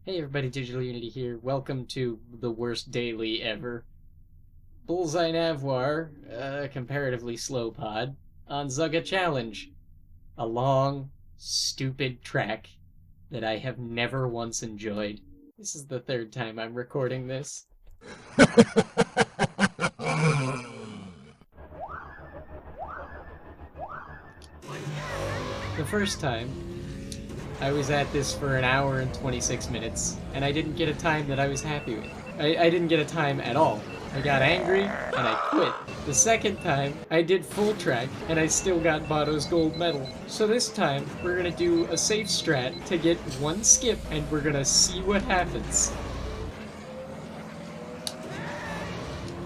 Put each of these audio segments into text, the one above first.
Hey everybody, Digital Unity here. Welcome to the worst daily ever. Bullseye Navoir, a comparatively slow pod, on Zugga Challenge. A long, stupid track that I have never once enjoyed. This is the third time I'm recording this. The first time, I was at this for an hour and 26 minutes, and I didn't get a time that I was happy with. I didn't get a time at all. I got angry, and I quit. The second time, I did full track, and I still got Botto's gold medal. So this time, we're gonna do a safe strat to get one skip, and we're gonna see what happens.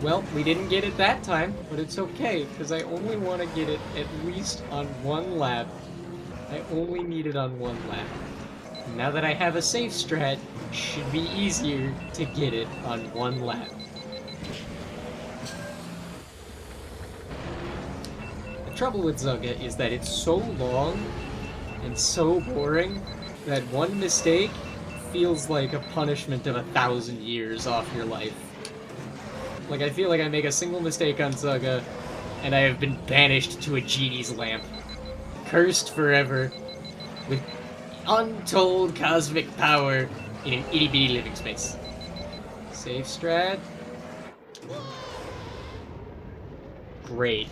Well, we didn't get it that time, but it's okay, because I only want to get it at least on one lap. I only need it on one lap. Now that I have a safe strat, it should be easier to get it on one lap. The trouble with Zugga is that it's so long and so boring that one mistake feels like a punishment of 1,000 years off your life. Like, I feel like I make a single mistake on Zugga, and I have been banished to a genie's lamp. Cursed forever with untold cosmic power in an itty-bitty living space. Safe strat. Great.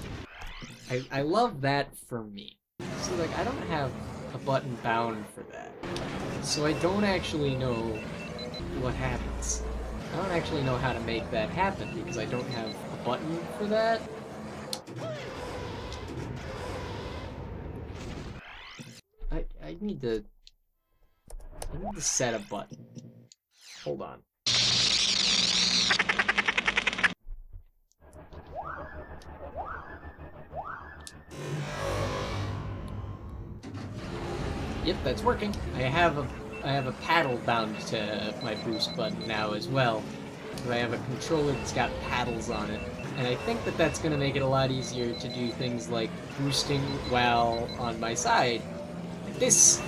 I love that for me. See, like, I don't have a button bound for that. So I don't actually know what happens. I don't actually know how to make that happen because I don't have a button for that. I need to set a button. Hold on. Yep, that's working. I have a paddle bound to my boost button now as well. So I have a controller that's got paddles on it. And I think that that's going to make it a lot easier to do things like boosting while on my side. Like this!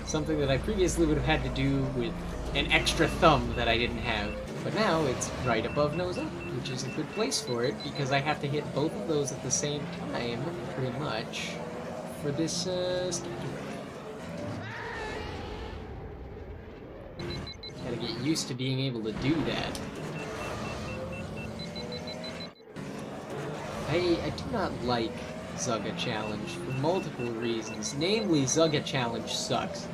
Something that I previously would have had to do with an extra thumb that I didn't have. But now it's right above nose up, which is a good place for it, because I have to hit both of those at the same time, pretty much, for this skip to work. Gotta get used to being able to do that. I do not like Zugga Challenge for multiple reasons. Namely, Zugga Challenge sucks.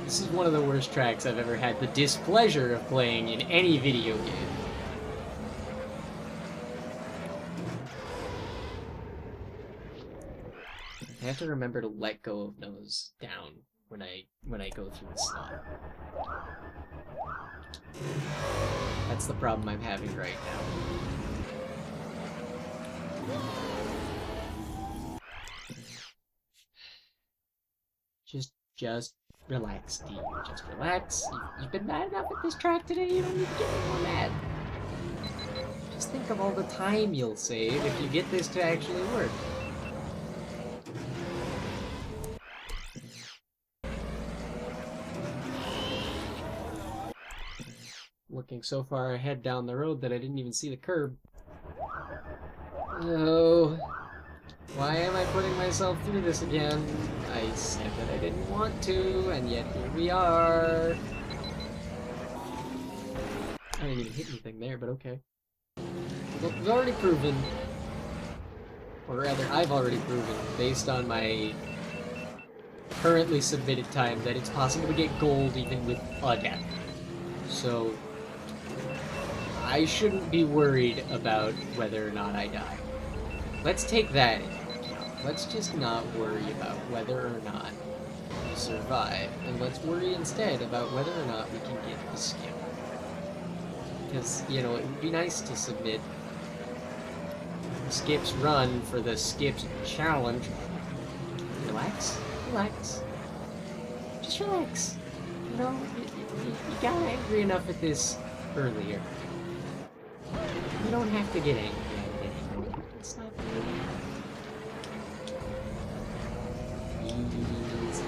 This is one of the worst tracks I've ever had the displeasure of playing in any video game. I have to remember to let go of nose down when I go through the slot. That's the problem I'm having right now. Just relax, Steve. Just relax. You've been mad enough at this track today, you don't need to get any more mad. Just think of all the time you'll save if you get this to actually work. Looking so far ahead down the road that I didn't even see the curb. Oh, why am I putting myself through this again? I said that I didn't want to, and yet here we are. I didn't even hit anything there, but okay. Look, we've already proven, or rather, I've already proven, based on my currently submitted time, that it's possible to get gold even with a death. So, I shouldn't be worried about whether or not I die. Let's take that into account. Let's just not worry about whether or not we survive, and let's worry instead about whether or not we can get the skip. Because, you know, it would be nice to submit Skip's run for the Skip's challenge. Relax, relax. Just relax. You know, you got angry enough at this earlier. You don't have to get angry at it anymore. It's not really... Easy.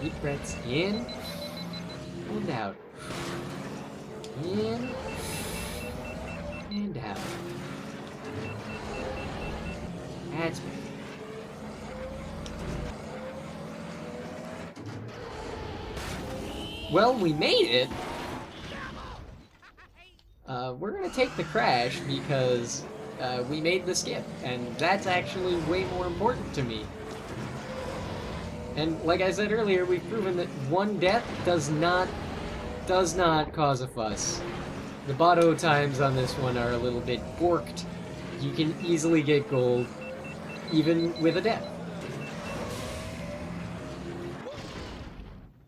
Deep breaths in and out. In and out. That's me. Well, we made it. We're gonna take the crash because we made the skip, and that's actually way more important to me. And like I said earlier, we've proven that one death does not cause a fuss. The botto times on this one are a little bit borked. You can easily get gold, even with a death.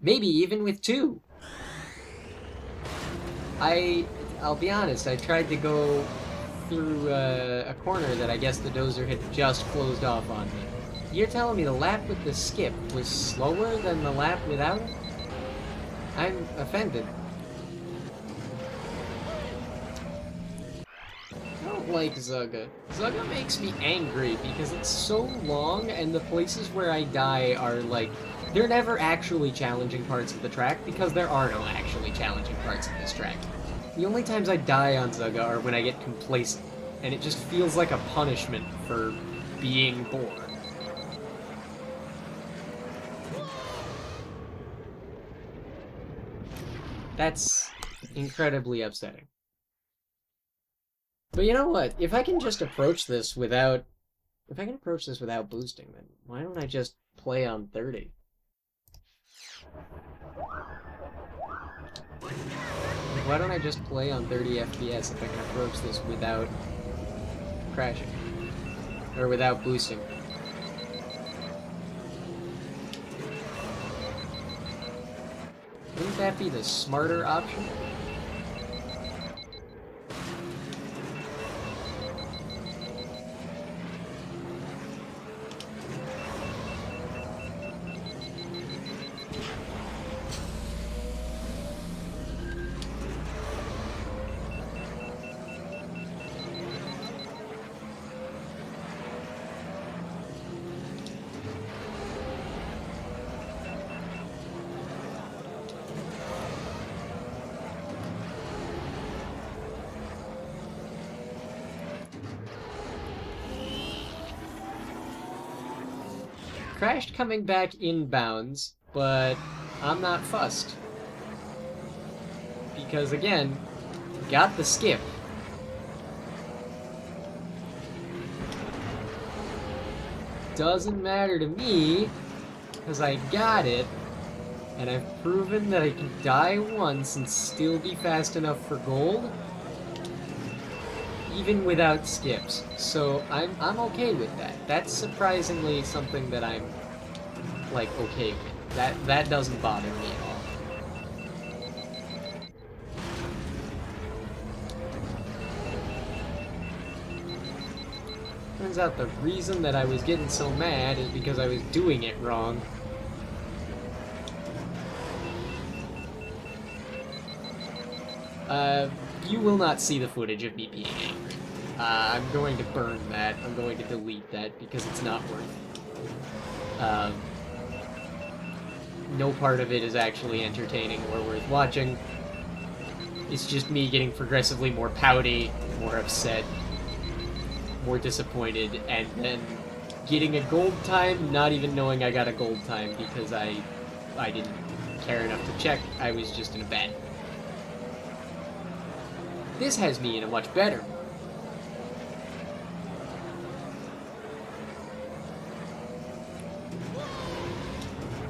Maybe even with 2. I'll be honest, I tried to go through a corner that I guess the dozer had just closed off on me. You're telling me the lap with the skip was slower than the lap without it? I'm offended. I don't like Zugga. Zugga makes me angry because it's so long and the places where I die are like... They're never actually challenging parts of the track because there are no actually challenging parts of this track. The only times I die on Zugga are when I get complacent, and it just feels like a punishment for being bored. That's incredibly upsetting. But you know what? If I can just approach this without... If I can approach this without boosting, then why don't I just play on 30? Why don't I just play on 30 FPS if I can approach this without crashing? Or without boosting? Wouldn't that be the smarter option? Crashed coming back inbounds, but I'm not fussed. Because again, got the skip. Doesn't matter to me, because I got it, and I've proven that I can die once and still be fast enough for gold, even without skips. So I'm okay with that. That's surprisingly something that I'm like okay with. That doesn't bother me at all. Turns out the reason that I was getting so mad is because I was doing it wrong. You will not see the footage of me being angry. I'm going to burn that. I'm going to delete that because it's not worth it. No part of it is actually entertaining or worth watching. It's just me getting progressively more pouty, more upset, more disappointed, and then getting a gold time, not even knowing I got a gold time because I didn't care enough to check. I was just in a bad mood. This has me in a much better mood.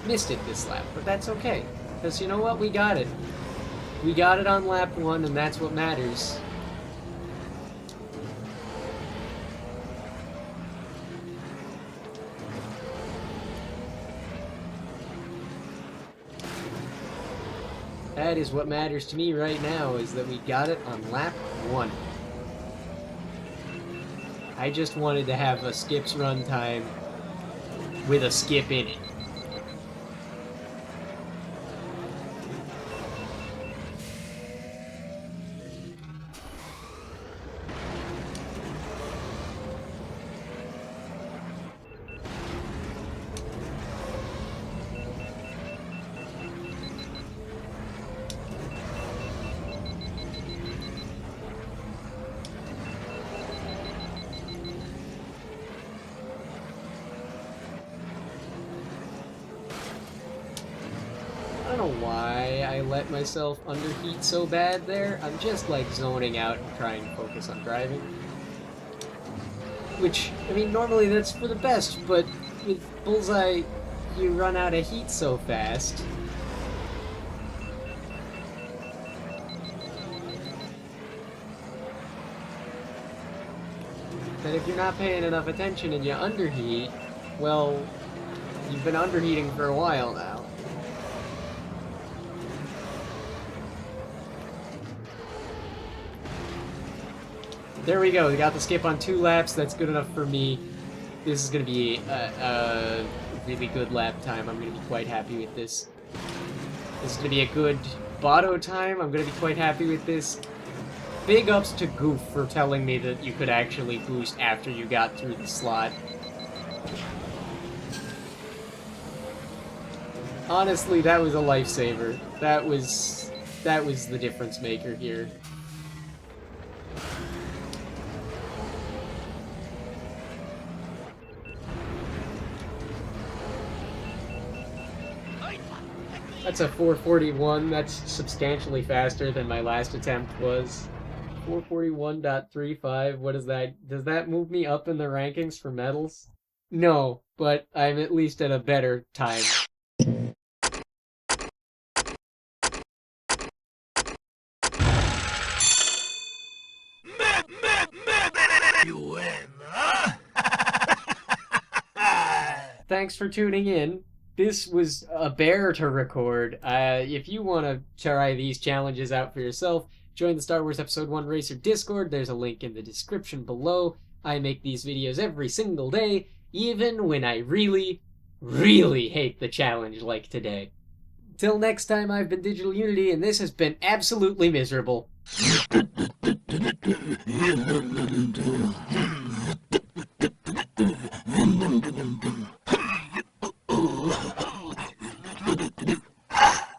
Missed it this lap, but that's okay. Because you know what? We got it. We got it on lap 1, and that's what matters. That is what matters to me right now, is that we got it on lap 1. I just wanted to have a skips run time with a skip in it. don't know why I let myself underheat so bad there. I'm just like zoning out and trying to focus on driving. Which, I mean, normally that's for the best, but with Bullseye, you run out of heat so fast. That if you're not paying enough attention and you underheat, well, you've been underheating for a while now. There we go. We got the skip on 2 laps. That's good enough for me. This is going to be a really good lap time. I'm going to be quite happy with this. This is going to be a good Botto time. I'm going to be quite happy with this. Big ups to Goof for telling me that you could actually boost after you got through the slot. Honestly, that was a lifesaver. That was the difference maker here. That's a 441. That's substantially faster than my last attempt was. 441.35. What is that? Does that move me up in the rankings for medals? No, but I'm at least at a better time. You win, huh? Thanks for tuning in. This was a bear to record. If you want to try these challenges out for yourself, join the Star Wars Episode 1 Racer Discord. There's a link in the description below. I make these videos every single day, even when I really, really hate the challenge like today. Till next time, I've been Digital Unity, and this has been absolutely miserable.